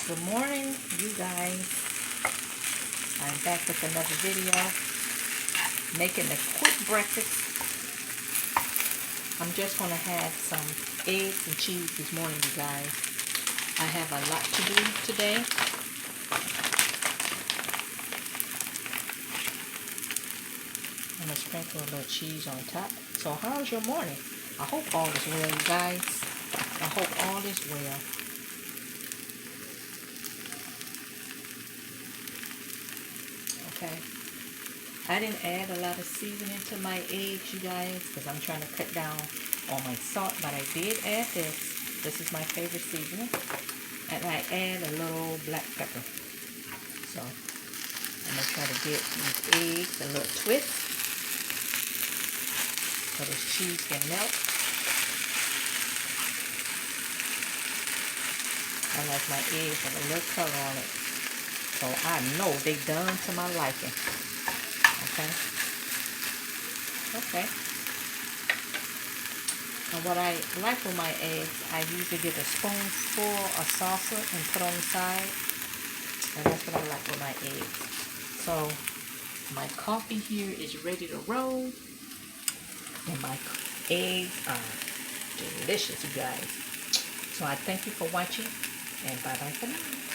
Good morning, you guys. I'm back with another video. Making a quick breakfast. I'm just going to have some eggs and cheese this morning, you guys. I have a lot to do today. I'm going to sprinkle a little cheese on top. So how's your morning? I hope all is well, you guys. I hope all is well. Okay. I didn't add a lot of seasoning to my eggs, you guys, because I'm trying to cut down on my salt, but I did add this. This is my favorite seasoning. And I add a little black pepper. So I'm going to try to get these eggs a little twist so this cheese can melt. I like my eggs with a little color on it. So I know they done to my liking. Okay. Okay. And what I like with my eggs, I usually get a spoonful of salsa and put on the side. And that's what I like with my eggs. So my coffee here is ready to roll. And my eggs are delicious, you guys. So I thank you for watching. And bye-bye for now.